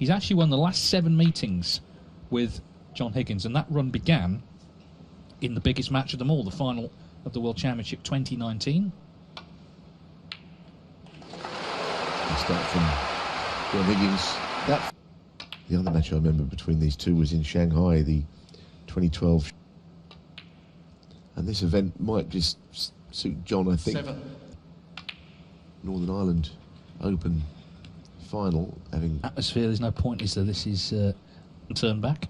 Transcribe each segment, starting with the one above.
He's actually won the last 7 meetings with John Higgins, and that run began in the biggest match of them all, the final of the World Championship 2019. Start from John Higgins. The other match I remember between these two was in Shanghai, the 2012. And this event might just suit John, I think. 7. Northern Ireland Open final, having Atmosphere, there's no point, is there? This is turn back.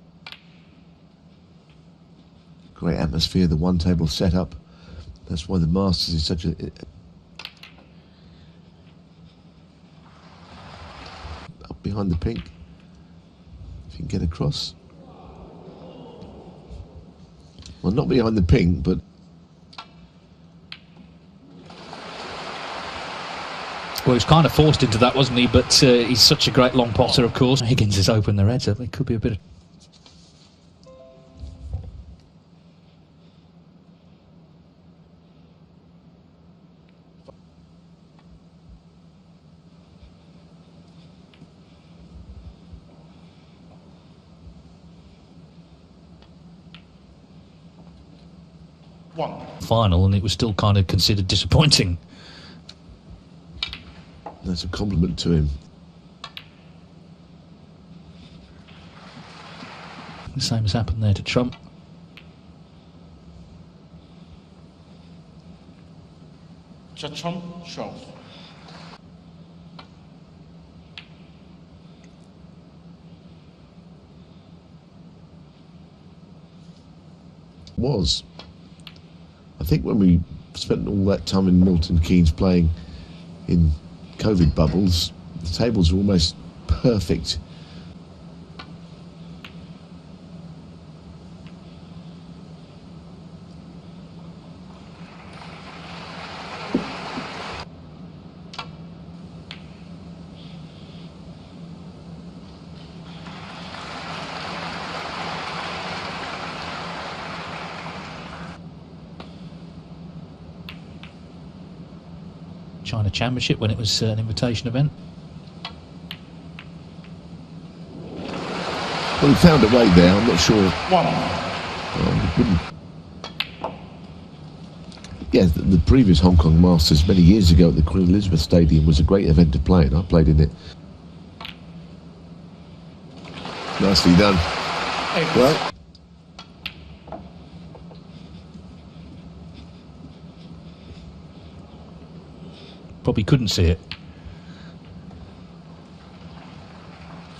Great atmosphere, the one table setup. That's why the Masters is such a up behind the pink. If you can get across. Well, not behind the pink, but well, he was kind of forced into that, wasn't he? But he's such a great long potter, of course. Higgins has opened the red, so it could be a bit of... final, and it was still kind of considered disappointing. That's a compliment to him. The same has happened there to Trump. Judd Trump, 12. Was. I think when we spent all that time in Milton Keynes playing in COVID bubbles, the tables were almost perfect. China Championship when it was an invitation event. Well, he found a way there, I'm not sure. Yeah, the previous Hong Kong Masters many years ago at the Queen Elizabeth Stadium was a great event to play in. I played in it. Nicely done. Well, probably couldn't see it.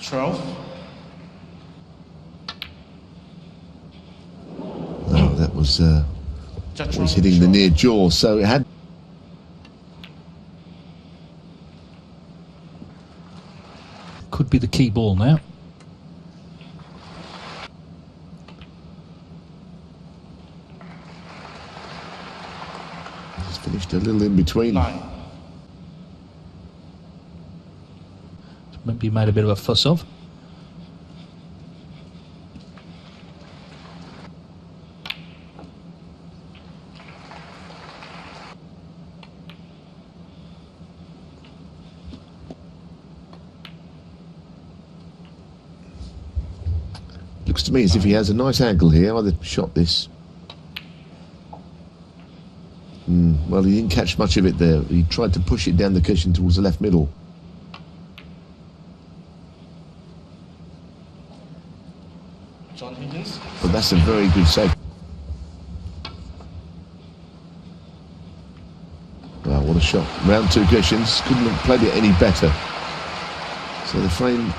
12. no, that was hitting the near jaw, so it had. Could be the key ball now. Just finished a little in between. 9. Maybe made a bit of a fuss of. Looks to me as if he has a nice angle here. Either shot this. Well, he didn't catch much of it there. He tried to push it down the cushion towards the left middle. John Higgins. But that's a very good save. Wow, what a shot. Round 2 cushions. Couldn't have played it any better. So the frame...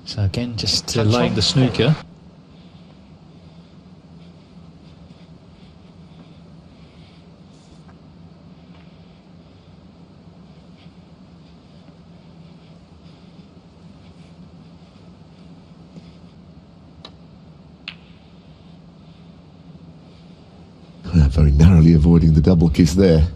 So again, just laying the snooker. very narrowly avoiding the double kiss there.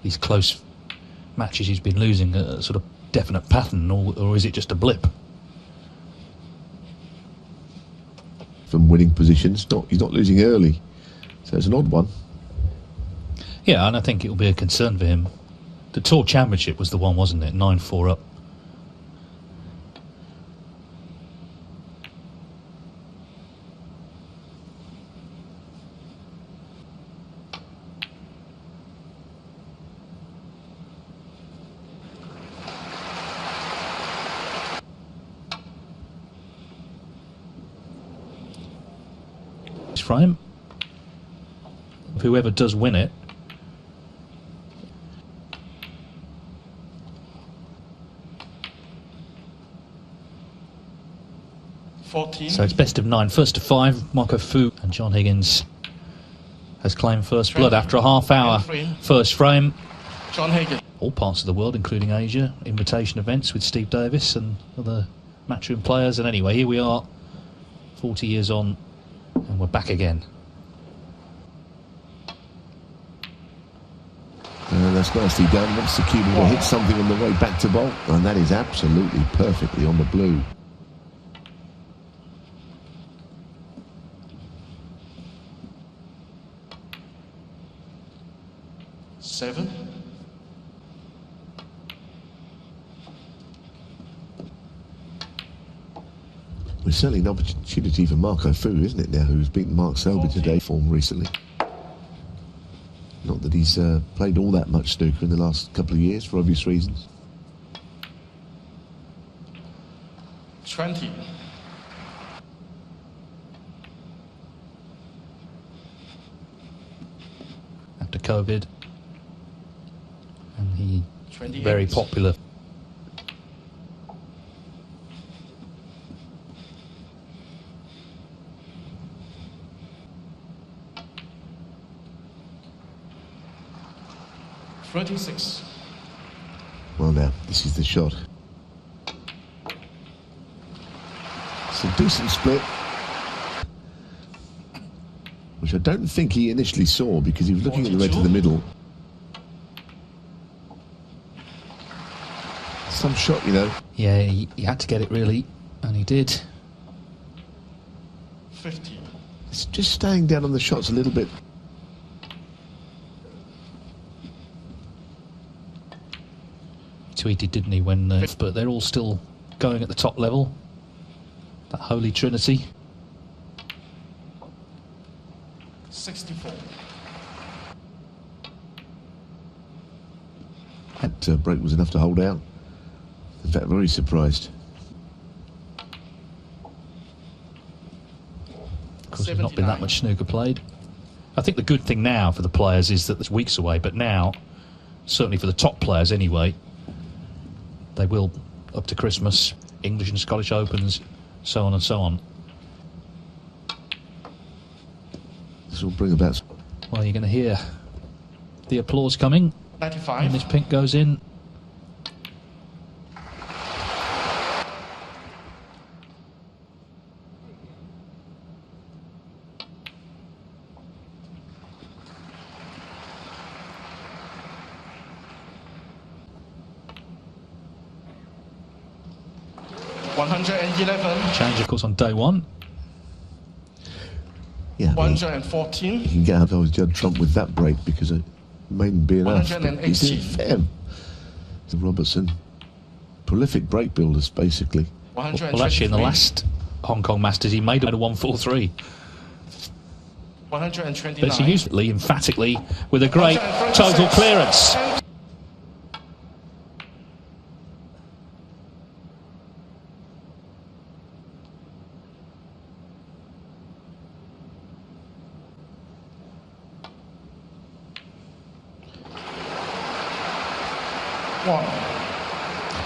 These close matches he's been losing a sort of definite pattern, or is it just a blip? From winning positions, he's not losing early, so it's an odd one. Yeah, and I think it will be a concern for him. The Tour Championship was the one, wasn't it? 9-4 up. Frame. Whoever does win it, so it's best of 9. First to 5, Marco Fu and John Higgins has claimed first blood after a half-hour first frame. John Higgins. All parts of the world, including Asia, invitation events with Steve Davis and other matchroom players. And anyway, here we are, 40 years on, and we're back again. That's nicely done. Wants the cue to hit something on the way back to bolt, and that is absolutely perfectly on the blue. Seven. It's certainly an opportunity for Marco Fu, isn't it, now, who's beaten Mark Selby today form recently. Not that he's played all that much snooker in the last couple of years, for obvious reasons. 20. After COVID, and he 28. very popular. Well, now, this is the shot. It's a decent split, which I don't think he initially saw because he was looking at the red to the middle. Some shot, you know. Yeah, he had to get it really, and he did. 50. It's just staying down on the shots a little bit. Tweeted, didn't he, when but they're all still going at the top level, that holy trinity. 64. That break was enough to hold out. In fact, very surprised. Of course, there's not been that much snooker played. I think the good thing now for the players is that it's weeks away, but now, certainly for the top players anyway, they will, up to Christmas, English and Scottish Opens, so on and so on. This will bring about... Well, you're going to hear the applause coming. 95. And this pink goes in. Challenge, of course, on day one. Yeah, 114. You can get out of Judd Trump with that break because it mayn't be enough. He's doing fair. Robertson, prolific break builders, basically. Well, actually, in the last Hong Kong Masters, he made a 143. 129. But he used it emphatically with a great total clearance.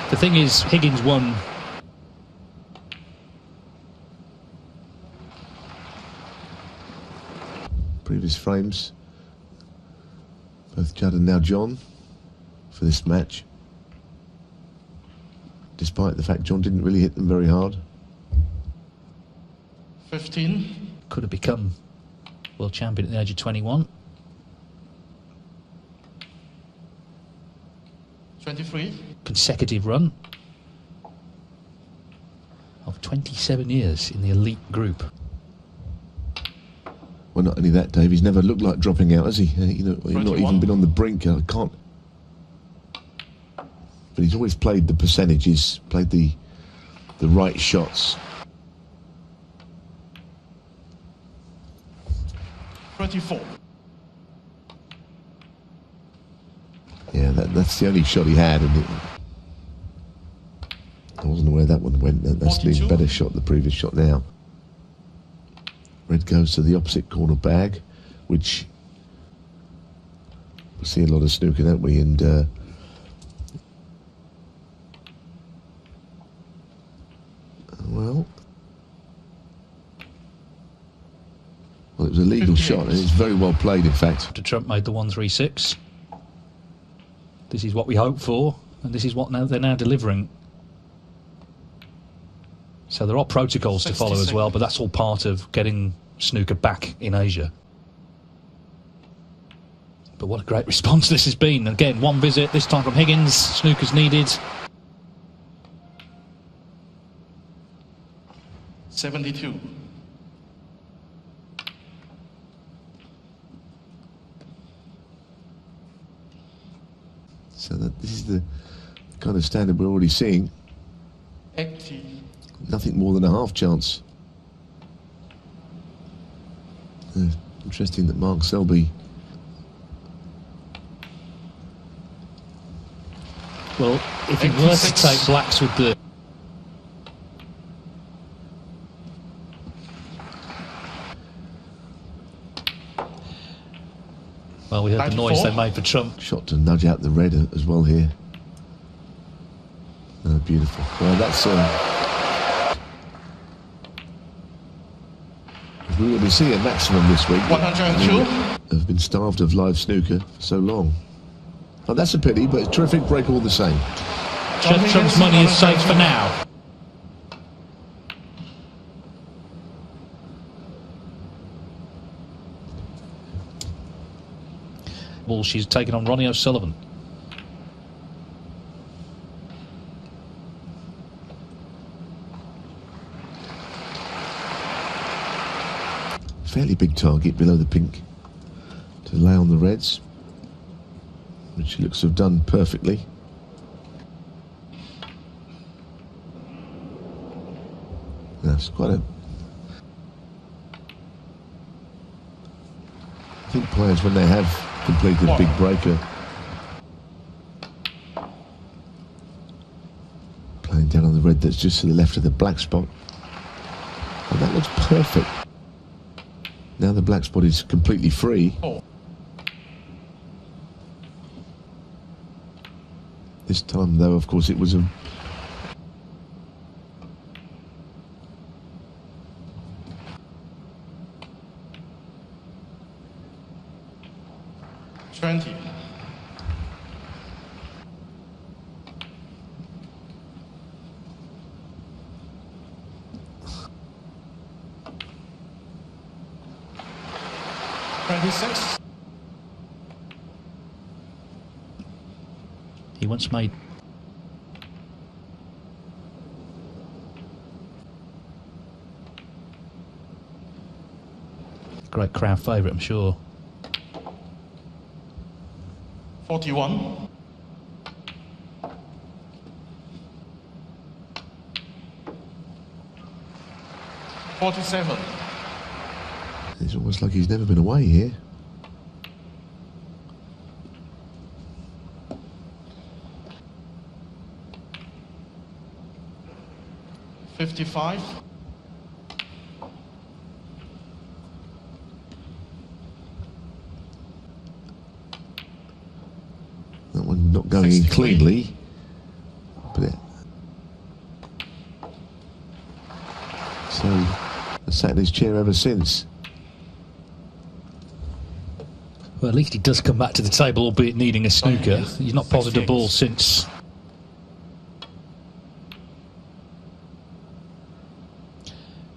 The thing is, Higgins won previous frames. Both Judd and now John for this match. Despite the fact John didn't really hit them very hard. 15. Could have become world champion at the age of 21. 23. Consecutive run of 27 years in the elite group. Well, not only that, Dave, he's never looked like dropping out, has he? You know, he's not even been on the brink. I can't. But he's always played the percentages, played the right shots. 24. Yeah, that's the only shot he had, and I wasn't aware that one went. That's an even better shot, the previous shot now. Red goes to the opposite corner bag, which we see a lot of snooker, don't we? And well, it was a legal shot, and it's very well played, in fact. Judd Trump made the 136. This is what we hoped for, and this is what they're now delivering. So there are protocols to follow as well, but that's all part of getting snooker back in Asia. But what a great response this has been. Again, one visit, this time from Higgins. Snooker's needed. 72. So this is the kind of standard we're already seeing. 80. Nothing more than a half chance. Interesting that Mark Selby. Well, if he were to take blacks with the... Well, we heard the noise they made for Trump. Shot to nudge out the red as well here. Oh, beautiful. Well, that's... if we were to see a maximum this week, 102. Have been starved of live snooker for so long. Oh, that's a pity, but a terrific break all the same. Judd Trump's money is safe for now. Well, she's taken on Ronnie O'Sullivan. Fairly big target below the pink to lay on the reds, which she looks to have done perfectly. That's quite a... I think players, when they have completed a big breaker, playing down on the red that's just to the left of the black spot, and that looks perfect. Now the black spot is completely free. This time, though, of course, it was a... $20. $26. He once made great crowd favourite, I'm sure. 41. $47. It's almost like he's never been away here. $55. That one not going in cleanly, but it... So, I've sat in his chair ever since. Well, at least he does come back to the table, albeit needing a snooker. He's not positive ball since.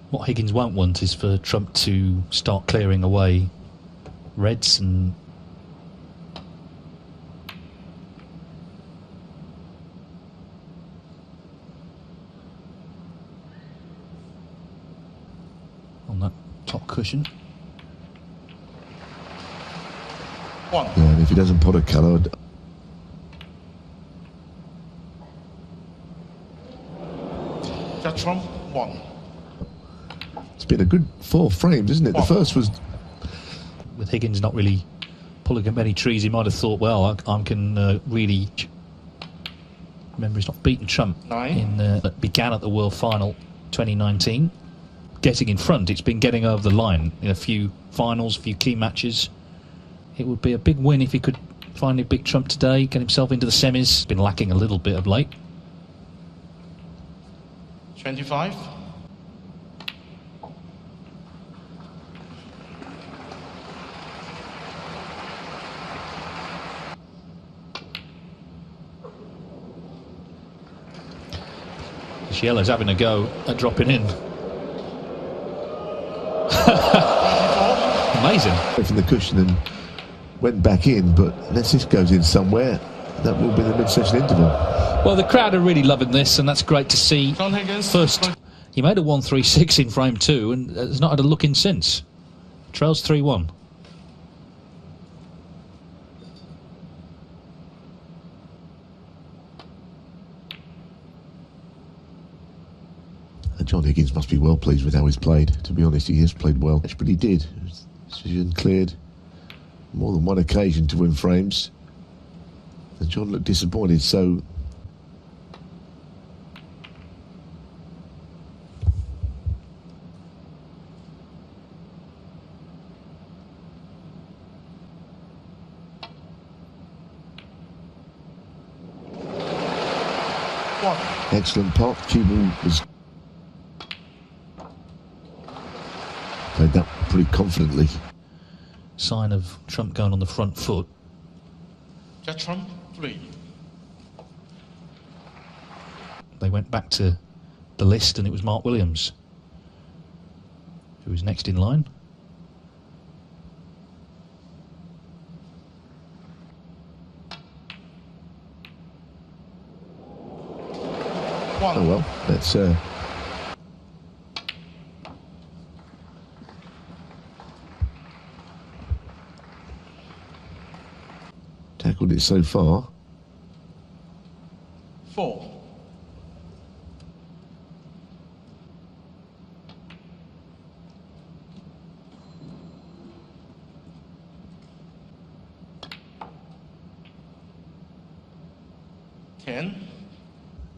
What Higgins won't want is for Trump to start clearing away reds and on that top cushion. One. Yeah, and if he doesn't put a colour, Judd Trump, 1. it's been a good 4 frames, isn't it? The first was With Higgins not really pulling up many trees, he might have thought, well, I can really. Remember, he's not beaten Trump that began at the World Final 2019. Getting in front, it's been getting over the line in a few finals, a few key matches. It would be a big win if he could finally beat Trump today, get himself into the semis. Been lacking a little bit of late. 25. Yellow's having a go at dropping in. Amazing. from the cushion and went back in, but unless this goes in somewhere, that will be the mid-session interval. Well, the crowd are really loving this, and that's great to see. John Higgins. First, he made a 1-3-6 in frame 2 and has not had a look in since. Trails 3-1. John Higgins must be well pleased with how he's played. To be honest, he has played well. But he did. Decision cleared more than one occasion to win frames. And John looked disappointed, so... Excellent pot. Cue was... played that pretty confidently. Sign of Trump going on the front foot. Judd Trump, 3. They went back to the list and it was Mark Williams who was next in line. One. Oh well, that's tackled it so far. 4.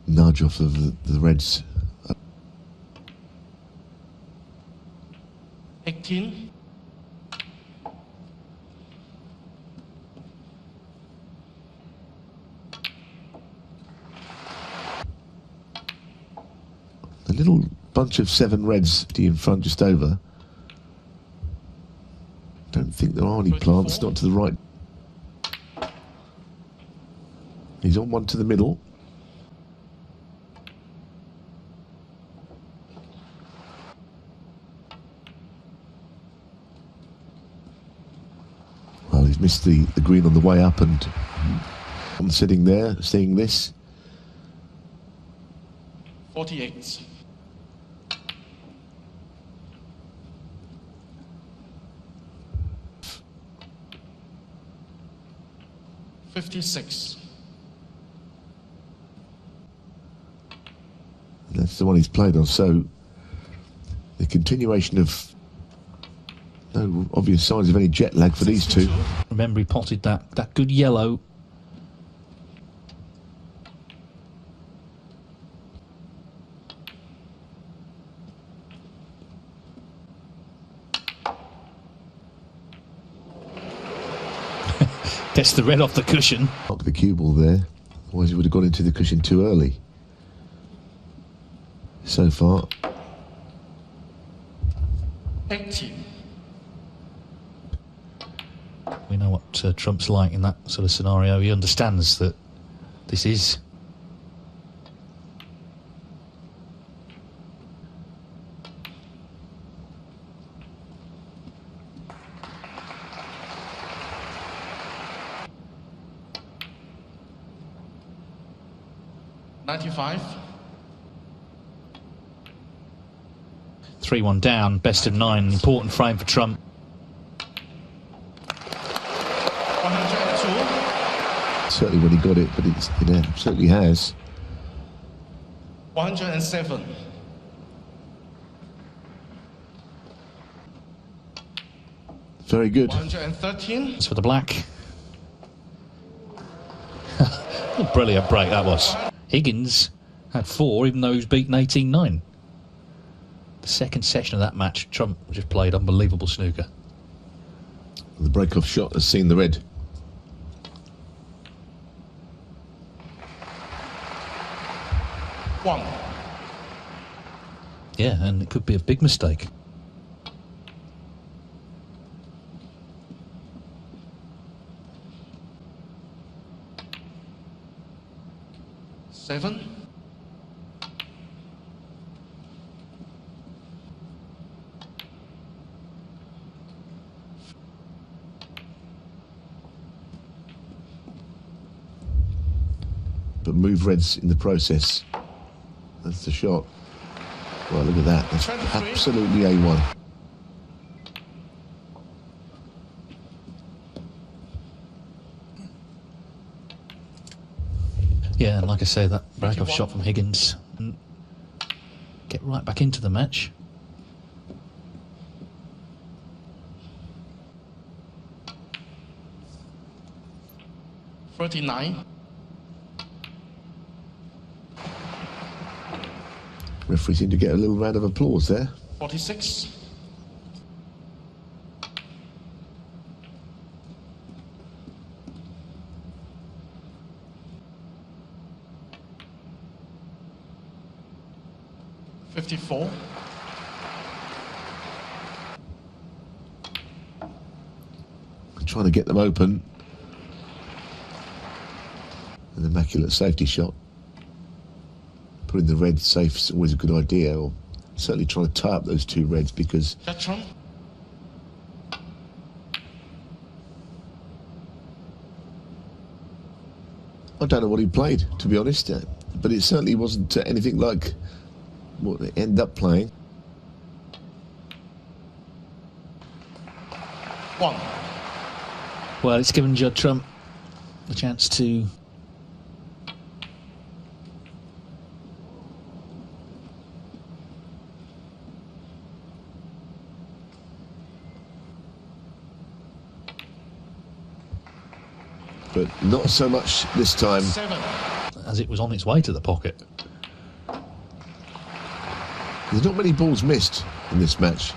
Nudge off of the Reds. 18. A little bunch of 7 Reds in front, just over. Don't think there are any plants, not to the right. He's on one to the middle. Well, he's missed the green on the way up, and I'm sitting there seeing this. 48. $56. That's the one he's played on, so the continuation of no obvious signs of any jet lag for these two. Remember, he potted that good yellow. Gets the red off the cushion. Knock the cue ball there, otherwise he would have gone into the cushion too early. So far. 18. We know what Trump's like in that sort of scenario. He understands that this is $95. 3-1 down, best of 9, important frame for Trump. 102. Certainly when he got it, but it absolutely has. 107. Very good. 113. As for the black. What a brilliant break that was. Higgins had 4, even though he was beaten 18-9. The second session of that match, Trump just played unbelievable snooker. The break-off shot has seen the red. One. Yeah, and it could be a big mistake. Seven. But move reds in the process. That's the shot. Well, look at that. That's 23. absolutely A1. Yeah, and like I say, that break-off 51. shot from Higgins. And get right back into the match. $39. Referee seemed to get a little round of applause there. 46. $54. Trying to get them open. An immaculate safety shot. Putting the red safe is always a good idea, or certainly trying to tie up those two reds, because Judd Trump. I don't know what he played, to be honest, but it certainly wasn't anything like what they end up playing. One. Well, it's given Judd Trump the chance to But not so much this time. 7. as it was on its way to the pocket. There's not many balls missed in this match.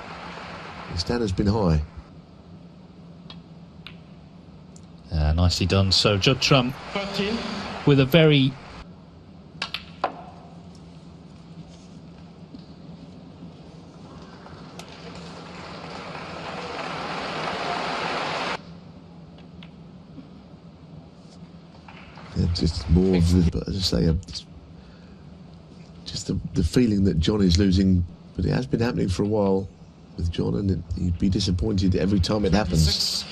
The standard's been high. Nicely done. So Judd Trump 13. with a very Yeah, just more of the, but as I say, just the feeling that John is losing, but it has been happening for a while with John, and he'd be disappointed every time it happens. 6.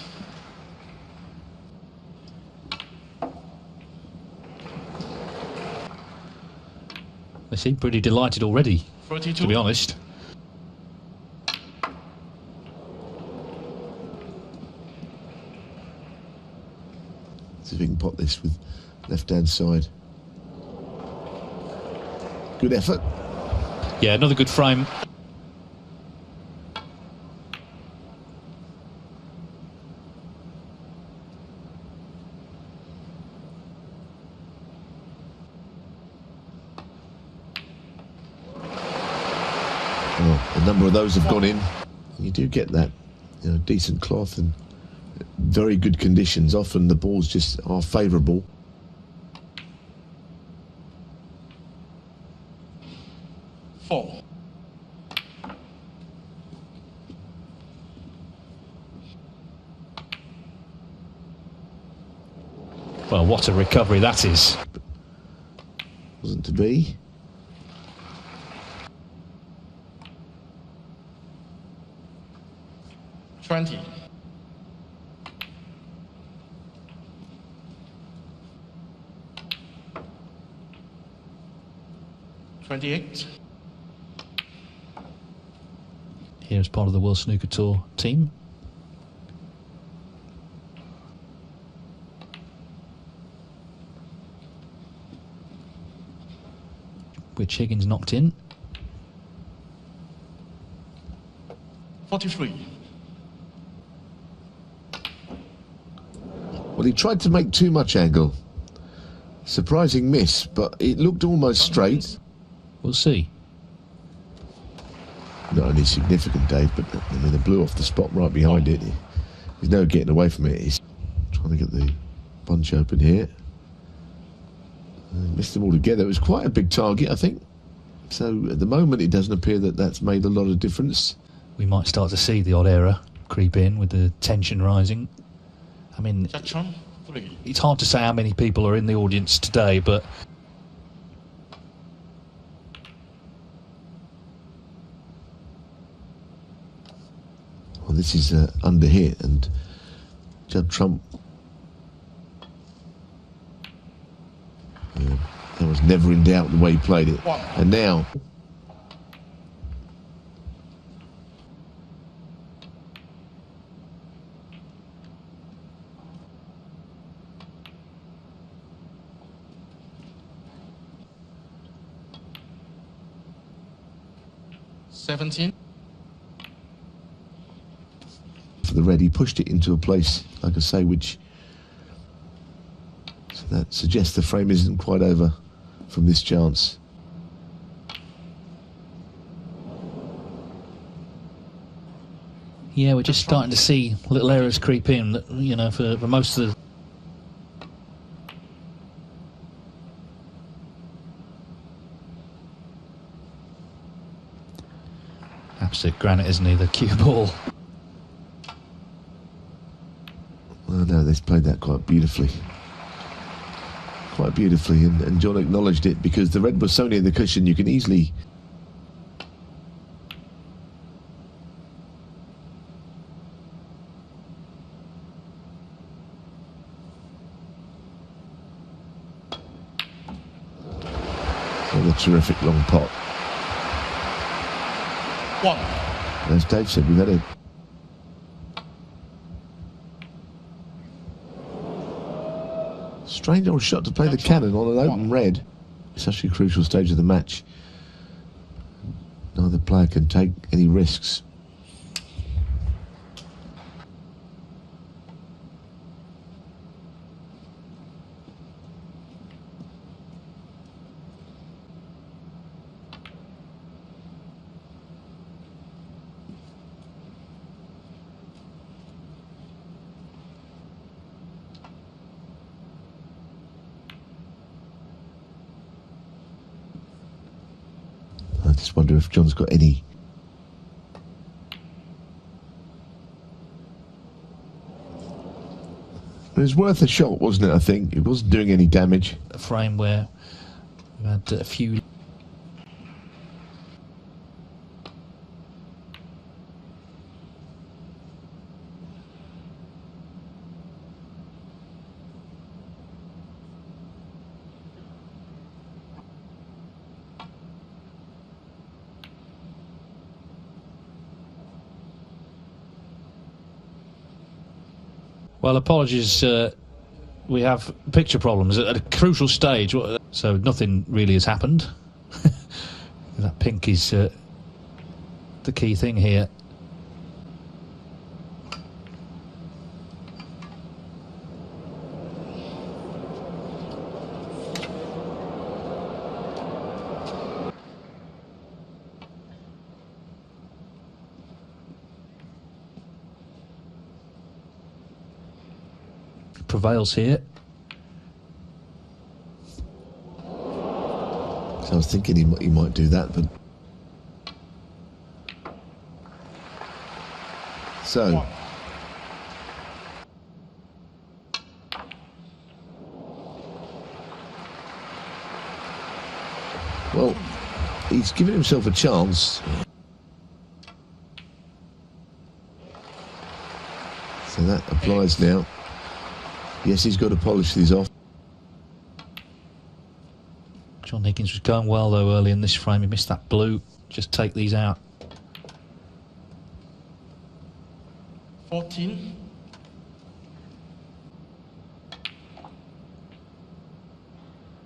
They seem pretty delighted already, 32. to be honest. See if we can pot this with left-hand side. Good effort. Yeah, another good frame. Oh, a number of those have gone in. You do get that, decent cloth and very good conditions. Often the balls just are favourable. Four. Well, what a recovery that is. Wasn't to be. Twenty. $28. Here as part of the World Snooker Tour team. Which Higgins knocked in. 43. Well, he tried to make too much angle. Surprising miss, but it looked almost straight. We'll see. Not only significant, Dave, but I mean, it blew off the spot right behind it. There's no getting away from it. He's trying to get the bunch open here. Missed them all together. It was quite a big target, I think. So at the moment, it doesn't appear that that's made a lot of difference. We might start to see the odd error creep in with the tension rising. I mean, Judd Trump, 3. it's hard to say how many people are in the audience today, but well, this is under hit, and Judd Trump. That was never in doubt the way he played it. And now. $17. For the red, he pushed it into a place, like I say, which. So that suggests the frame isn't quite over from this chance. yeah, we're just starting to see little errors creep in, that, you know, for most of the... Absolute granite, isn't he, the cue ball? Well, no, they've played that quite beautifully. Quite beautifully, and John acknowledged it, because the red was so near the cushion, you can easily... What a terrific long pot. 1. As Dave said, we've had a... strange old shot to play the cannon on an open red. Such a crucial stage of the match. Neither player can take any risks. I just wonder if John's got any... It was worth a shot, wasn't it, I think? It wasn't doing any damage. A frame where we've had a few... Well, apologies, we have picture problems at a crucial stage, so nothing really has happened. That pink is the key thing here. Prevails here. So I was thinking he might do that, but... So... Well, he's given himself a chance. So that applies now. Yes, he's got to polish these off. John Higgins was going well though early in this frame. He missed that blue. Just take these out. 14,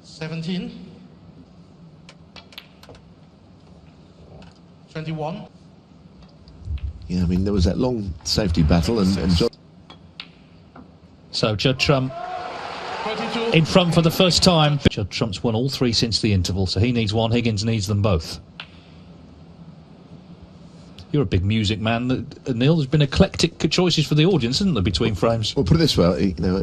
17, 21. Yeah, I mean, there was that long safety battle, and John... So Judd Trump 22. in front for the first time. Judd Trump's won all three since the interval, so he needs one. Higgins needs them both. You're a big music man, Neil. There's been eclectic choices for the audience, isn't there, between frames? Well, put it this way, you know...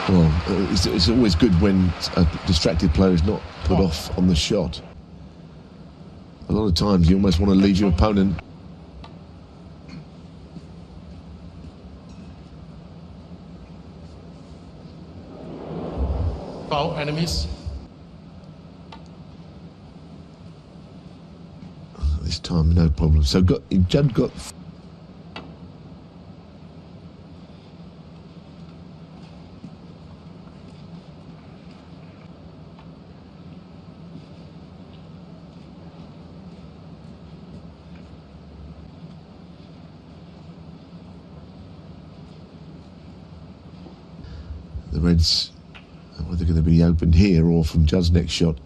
Well, it's always good when a distracted player is not put off on the shot. A lot of times you almost want to leave your opponent... Foul, enemies. This time, no problem. So Judd got... The Reds, whether they're going to be opened here or from Judd's next shot.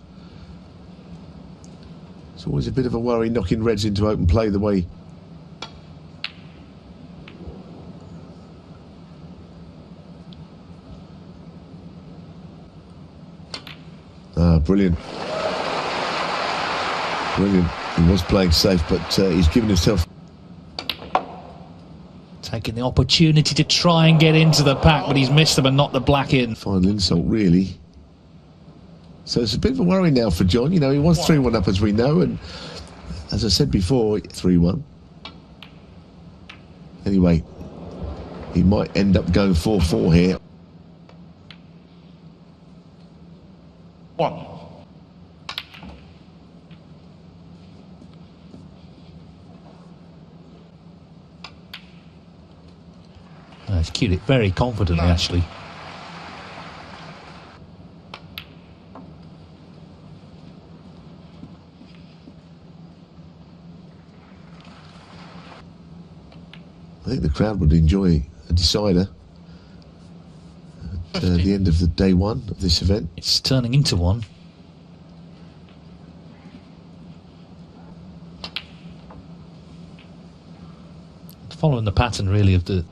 It's always a bit of a worry knocking Reds into open play the way. Brilliant. Brilliant. He was playing safe, but he's given himself... Taking the opportunity to try and get into the pack, but he's missed them and knocked the black in. Final insult, really. So it's a bit of a worry now for John. You know, he was 3-1 up, as we know, and as I said before, 3-1. Anyway, he might end up going 4-4 here. 1. He's cued it very confidently, actually. I think the crowd would enjoy a decider at the end of the day one of this event. It's turning into one. Following the pattern, really, of the...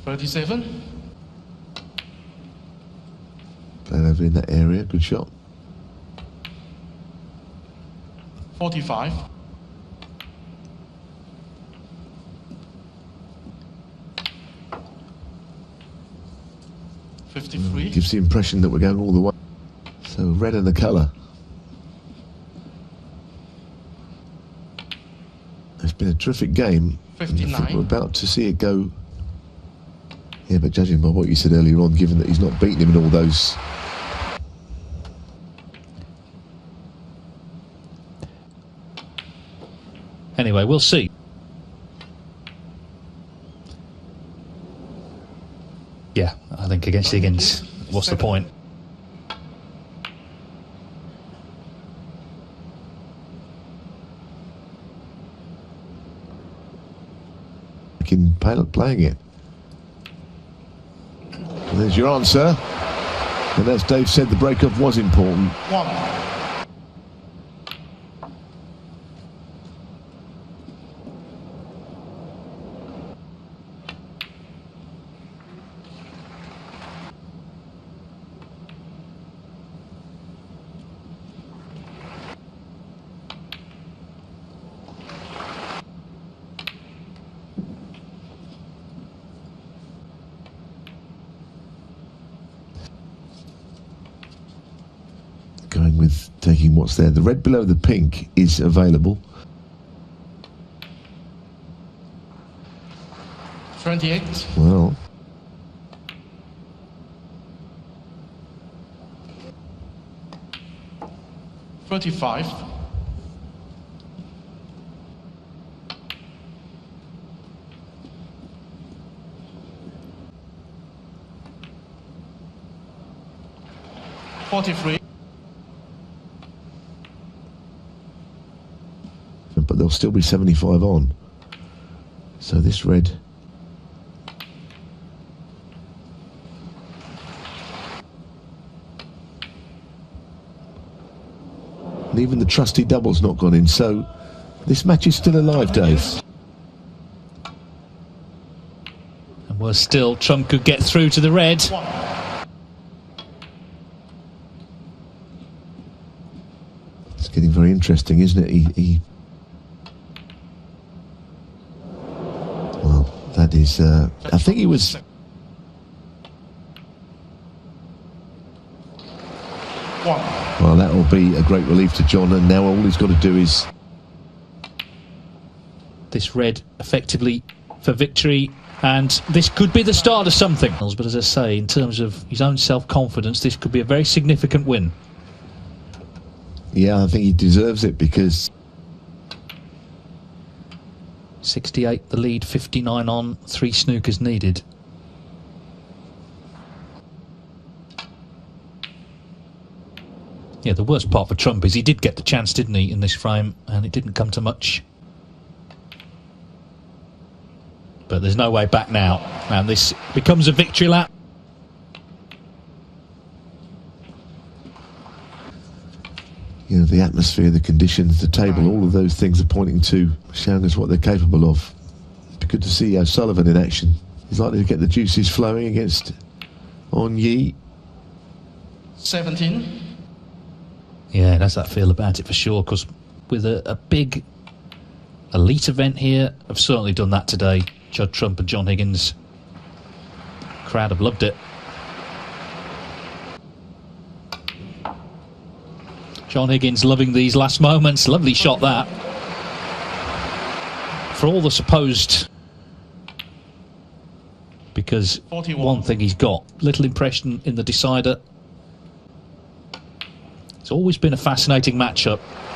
$37. Playing over in that area, good shot. 45. 53. Gives the impression that we're going all the way. So red and the colour. It's been a terrific game. 59. We're about to see it go. Yeah, but judging by what you said earlier on, given that he's not beaten him in all those... Anyway, we'll see. Yeah, I think against Higgins, what's the point? Playing it. And there's your answer. And as Dave said, the break-off was important. 1. with taking what's there. The red below the pink is available. 28. Well, $35. $43. but there'll still be 75 on. So this red. And even the trusty double's not gone in, so this match is still alive, Dave. And worse still, Trump could get through to the red. It's getting very interesting, isn't it? Well, that is, I think he was... Well, that will be a great relief to John, and now all he's got to do is... This red effectively for victory, and this could be the start of something. But as I say, in terms of his own self-confidence, this could be a very significant win. Yeah, I think he deserves it, because... 68 the lead, 59 on, 3 snookers needed. Yeah, the worst part for Trump is he did get the chance, didn't he, in this frame, and it didn't come to much. But there's no way back now, and this becomes a victory lap. You know, the atmosphere, the conditions, the table, all of those things are pointing to, showing us what they're capable of. It'd be good to see O'Sullivan in action. He's likely to get the juices flowing against On Yi. 17. Yeah, it has that feel about it for sure, because with a big elite event here, I've certainly done that today. Judd Trump and John Higgins. Crowd have loved it. John Higgins loving these last moments. Lovely shot that. For all the supposed... Because 41. one thing he's got, little impression in the decider. It's always been a fascinating matchup.